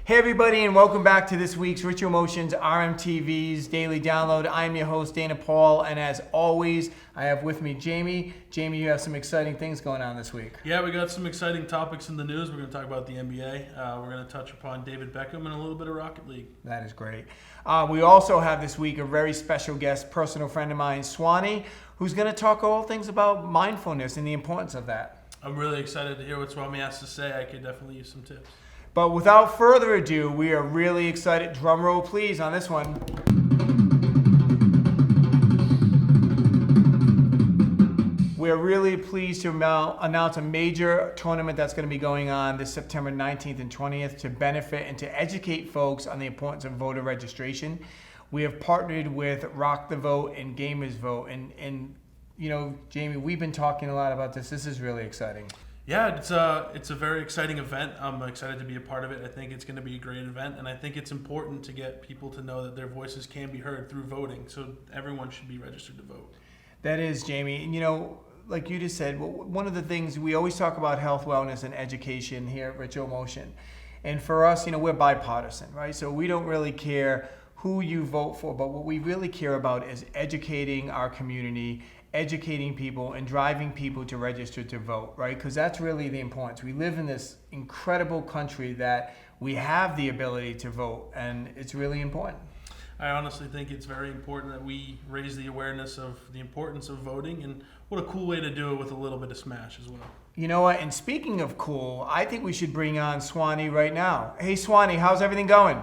Hey everybody, and welcome back to this week's Ritual Motions RMTV's Daily Download. I'm your host, Dana Paul, and as always, I have with me Jamie. Jamie, you have some exciting things going on this week. Yeah, we got some exciting topics in the news. We're going to talk about the NBA. We're going to touch upon David Beckham and a little bit of Rocket League. That is great. We also have this week a very special guest, personal friend of mine, Swami, who's going to talk all things about mindfulness and the importance of that. I'm really excited to hear what Swami has to say. I could definitely use some tips. But without further ado, we are really excited. Drum roll, please, on this one. We're really pleased to announce a major tournament that's going to be going on this September 19th and 20th to benefit and to educate folks on the importance of voter registration. We have partnered with Rock the Vote and Gamers Vote. And you know, Jamie, we've been talking a lot about this. This is really exciting. Yeah, it's a very exciting event. I'm excited to be a part of it. I think it's going to be a great event, and I think it's important to get people to know that their voices can be heard through voting, so everyone should be registered to vote. That is, Jamie. And you know, like you just said, one of the things, we always talk about health, wellness, and education here at Ritual Motion. And for us, you know, we're bipartisan, right? So we don't really care who you vote for, but what we really care about is educating our community, educating people, and driving people to register to vote, right? Because that's really the importance. We live in this incredible country that we have the ability to vote, and it's really important. I honestly think it's very important that we raise the awareness of the importance of voting, and what a cool way to do it with a little bit of smash as well. You know what? And speaking of cool, I think we should bring on Swani right now. Hey, Swani, how's everything going?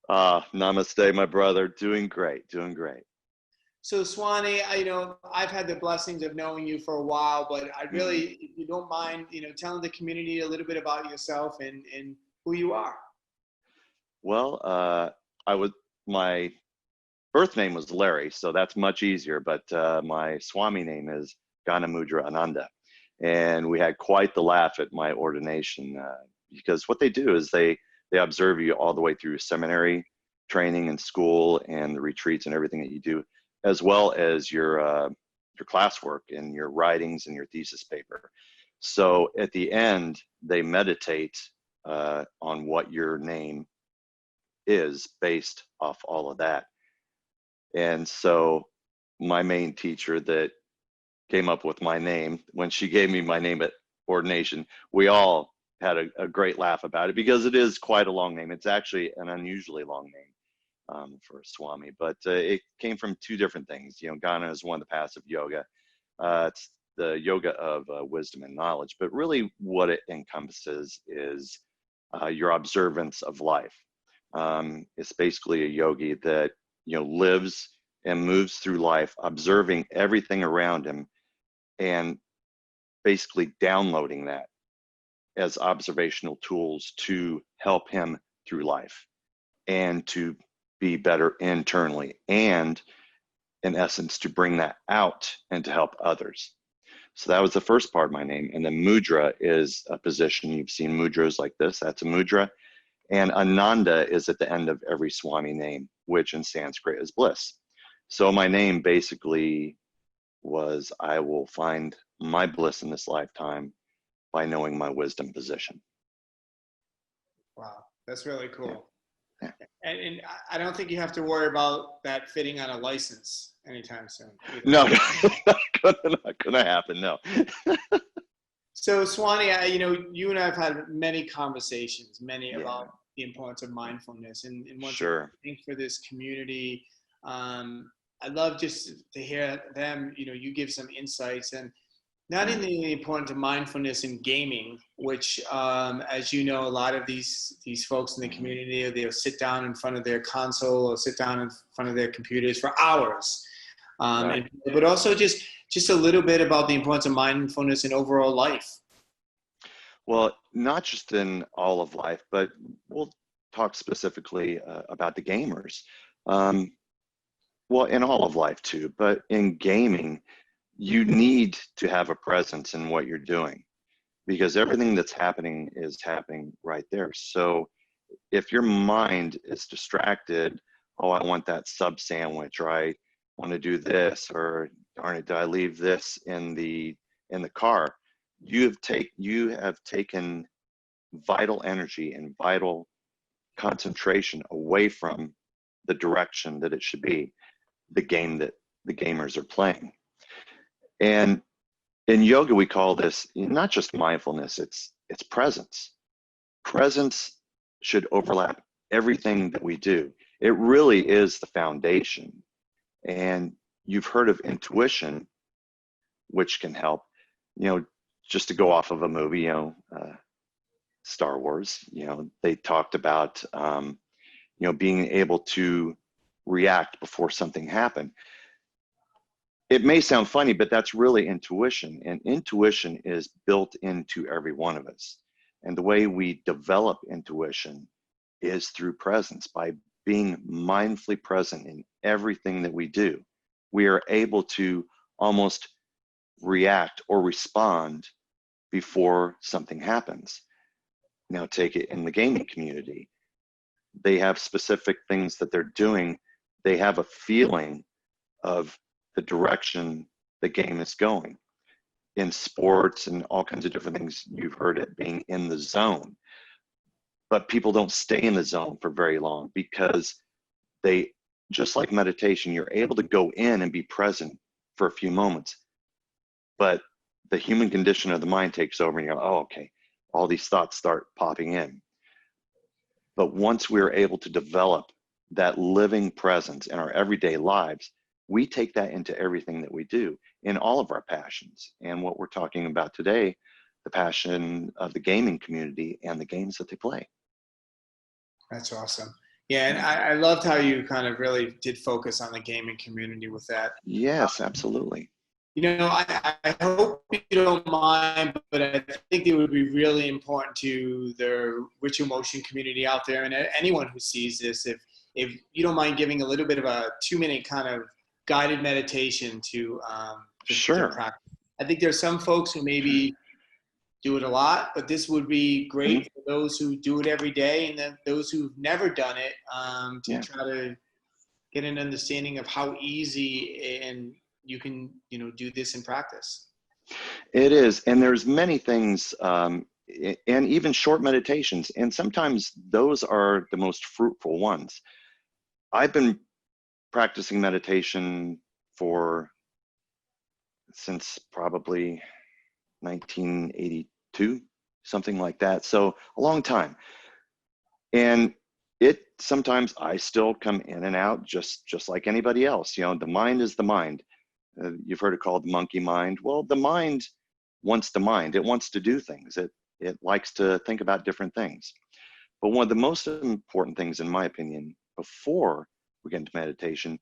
Namaste, my brother. Doing great, doing great. So Swani, I've had the blessings of knowing you for a while, but I really, if you don't mind, telling the community a little bit about yourself and who you are. Well, my birth name was Larry, so that's much easier, but my Swami name is Jnanamundrananda. And we had quite the laugh at my ordination because what they do is they observe you all the way through seminary training and school and the retreats and everything that you do, as well as your classwork and your writings and your thesis paper. So at the end, they meditate on what your name is based off all of that. And so my main teacher that came up with my name, when she gave me my name at ordination, we all had a great laugh about it because it is quite a long name. It's actually an unusually long name for a Swami, but it came from two different things. You know, Ghana is one of the paths of yoga. It's the yoga of wisdom and knowledge, but really what it encompasses is your observance of life. It's basically a yogi that, lives and moves through life, observing everything around him and basically downloading that as observational tools to help him through life and to be better internally, and in essence to bring that out and to help others. So that was the first part of my name. And then mudra is a position. You've seen mudras like this. That's a mudra. And Ananda is at the end of every Swami name, which in Sanskrit is bliss. So my name basically was, I will find my bliss in this lifetime by knowing my wisdom position. Wow, that's really cool. Yeah. And I don't think you have to worry about that fitting on a license anytime soon. No, not gonna happen, no. So Swani, you and I have had many conversations, Yeah. about the importance of mindfulness, and one Sure. thing for this community. I'd love just to hear them. You give some insights, and not in the importance of mindfulness in gaming, which, as you know, a lot of these folks in the community, they'll sit down in front of their console or sit down in front of their computers for hours. Right. But also just a little bit about the importance of mindfulness in overall life. Well, not just in all of life, but we'll talk specifically about the gamers. Well, in all of life too, but in gaming, you need to have a presence in what you're doing because everything that's happening is happening right there. So if your mind is distracted, oh, I want that sub sandwich, or I want to do this, or darn it, did I leave this in the car? You have taken vital energy and vital concentration away from the direction that it should be, the game that the gamers are playing. And in yoga, we call this not just mindfulness, it's presence. Presence should overlap everything that we do. It really is the foundation. And you've heard of intuition, which can help, just to go off of a movie, Star Wars, they talked about, being able to react before something happened. It may sound funny, but that's really intuition. And intuition is built into every one of us. And the way we develop intuition is through presence. By being mindfully present in everything that we do, we are able to almost react or respond before something happens. Now take it in the gaming community. They have specific things that they're doing. They have a feeling of the direction the game is going. In sports and all kinds of different things, you've heard it being in the zone. But people don't stay in the zone for very long because they, just like meditation, you're able to go in and be present for a few moments. But the human condition of the mind takes over and you go, oh, okay, all these thoughts start popping in. But once we're able to develop that living presence in our everyday lives, we take that into everything that we do in all of our passions. And what we're talking about today, the passion of the gaming community and the games that they play. That's awesome. Yeah, and I loved how you kind of really did focus on the gaming community with that. Yes, absolutely. I hope you don't mind, but I think it would be really important to the ritual motion community out there and anyone who sees this, if you don't mind giving a little bit of a 2-minute kind of guided meditation to Sure. practice. I think there's some folks who maybe do it a lot, but this would be great for those who do it every day, and then those who've never done it try to get an understanding of how easy and you can do this in practice. It is, and there's many things, and even short meditations, and sometimes those are the most fruitful ones. I've been practicing meditation since probably 1982, something like that. So a long time. And sometimes I still come in and out just like anybody else. The mind is the mind. You've heard it called the monkey mind. Well, the mind wants to mind. It wants to do things. It likes to think about different things. But one of the most important things, in my opinion, before we get into meditation,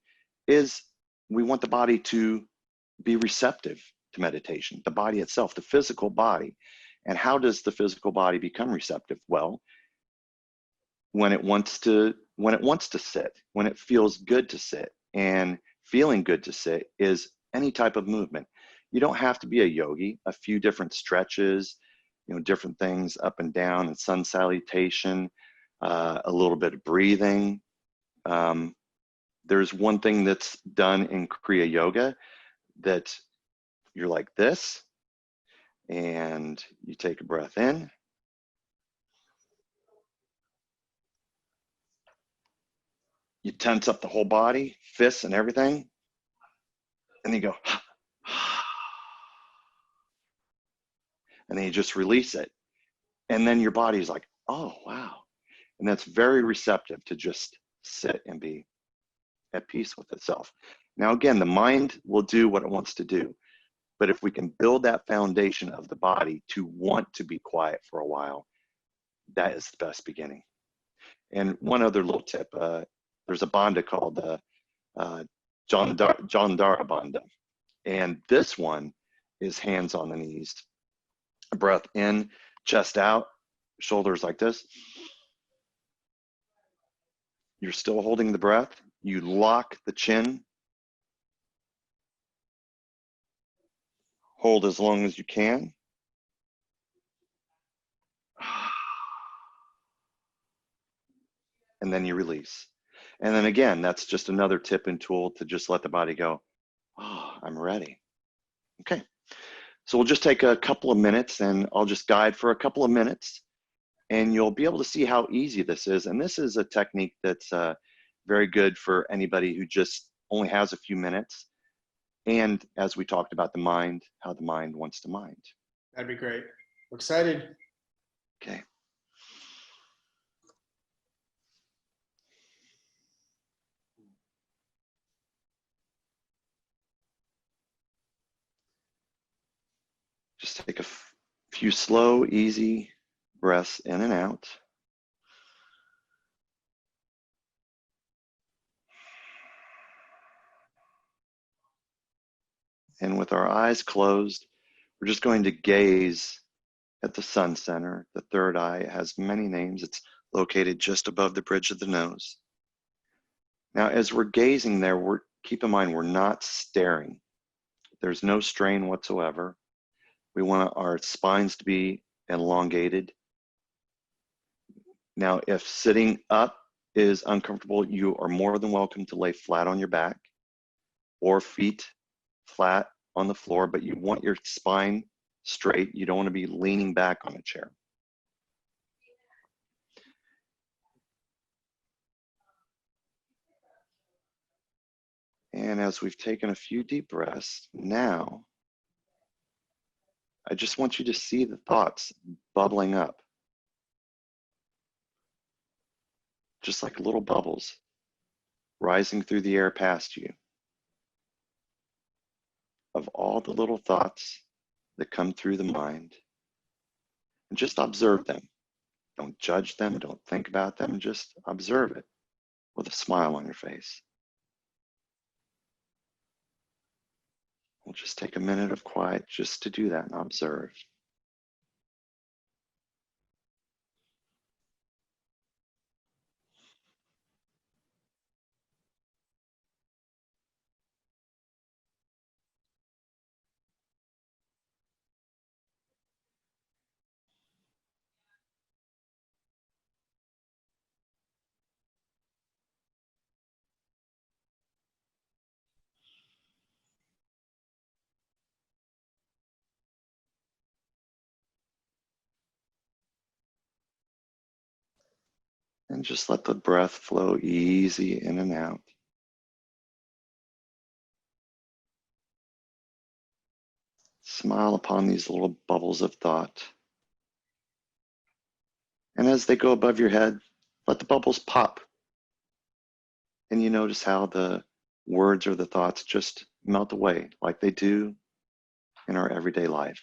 is we want the body to be receptive to meditation, the body itself, the physical body. And how does the physical body become receptive? Well, when it wants to sit, when it feels good to sit, and feeling good to sit is any type of movement. You don't have to be a yogi. A few different stretches, different things up and down, and sun salutation, a little bit of breathing. There's one thing that's done in Kriya Yoga that you're like this, and you take a breath in. You tense up the whole body, fists and everything, and then you go, and then you just release it. And then your body's like, oh, wow. And that's very receptive to just sit and be at peace with itself. Now, again, the mind will do what it wants to do. But if we can build that foundation of the body to want to be quiet for a while, that is the best beginning. And one other little tip, there's a bandha called Jnanamundranada bandha. And this one is hands on the knees. Breath in, chest out, shoulders like this. You're still holding the breath. You lock the chin. Hold as long as you can. And then you release. And then again, that's just another tip and tool to just let the body go, oh, I'm ready. Okay. So we'll just take a couple of minutes, and I'll just guide for a couple of minutes. And you'll be able to see how easy this is. And this is a technique that's very good for anybody who just only has a few minutes. And as we talked about the mind, how the mind wants to mind. That'd be great. We're excited. Okay. Just take a few slow, easy breaths in and out. And with our eyes closed, we're just going to gaze at the sun center. The third eye has many names. It's located just above the bridge of the nose. Now, as we're gazing there, keep in mind, we're not staring. There's no strain whatsoever. We want our spines to be elongated. Now, if sitting up is uncomfortable, you are more than welcome to lay flat on your back or feet flat on the floor, but you want your spine straight. You don't want to be leaning back on a chair. And as we've taken a few deep breaths, now I just want you to see the thoughts bubbling up, just like little bubbles rising through the air past you, of all the little thoughts that come through the mind. And just observe them. Don't judge them, don't think about them, just observe it with a smile on your face. We'll just take a minute of quiet just to do that and observe. And just let the breath flow easy in and out. Smile upon these little bubbles of thought. And as they go above your head, let the bubbles pop. And you notice how the words or the thoughts just melt away like they do in our everyday life.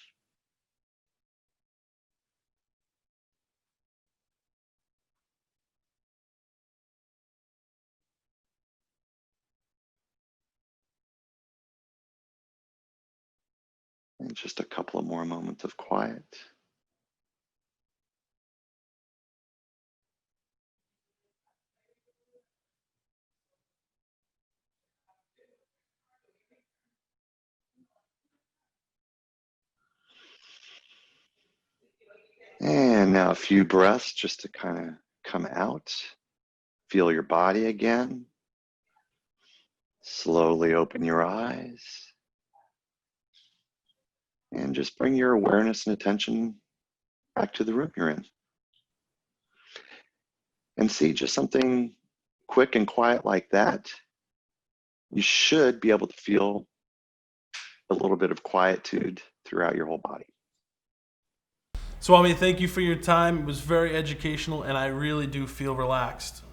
And just a couple of more moments of quiet. And now a few breaths just to kind of come out. Feel your body again. Slowly open your eyes. And just bring your awareness and attention back to the room you're in. And see, just something quick and quiet like that, you should be able to feel a little bit of quietude throughout your whole body. Swami, thank you for your time. It was very educational, and I really do feel relaxed.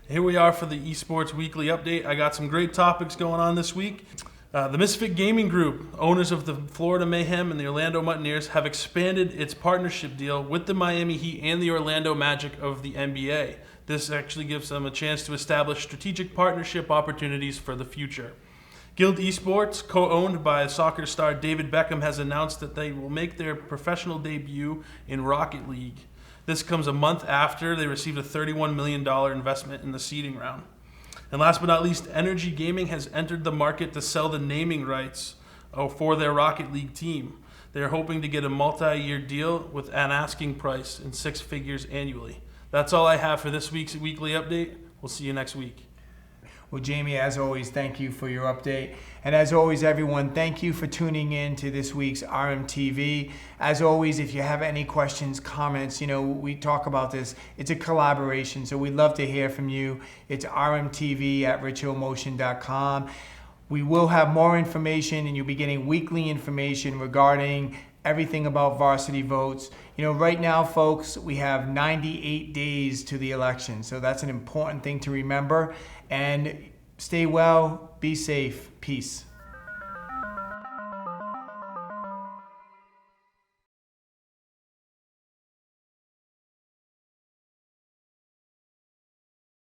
Here we are for the Esports Weekly Update. I got some great topics going on this week. The Misfit Gaming Group, owners of the Florida Mayhem and the Orlando Mutineers, have expanded its partnership deal with the Miami Heat and the Orlando Magic of the NBA. This actually gives them a chance to establish strategic partnership opportunities for the future. Guild Esports, co-owned by soccer star David Beckham, has announced that they will make their professional debut in Rocket League. This comes a month after they received a $31 million investment in the seeding round. And last but not least, Energy Gaming has entered the market to sell the naming rights for their Rocket League team. They're hoping to get a multi-year deal with an asking price in 6 figures annually. That's all I have for this week's Weekly Update. We'll see you next week. Well, Jamie, as always, thank you for your update. And as always, everyone, thank you for tuning in to this week's RMTV. As always, if you have any questions, comments, we talk about this. It's a collaboration, so we'd love to hear from you. It's rmtv@ritualmotion.com. We will have more information, and you'll be getting weekly information regarding everything about varsity votes. Right now, folks, we have 98 days to the election, so that's an important thing to remember. And stay well, be safe, peace.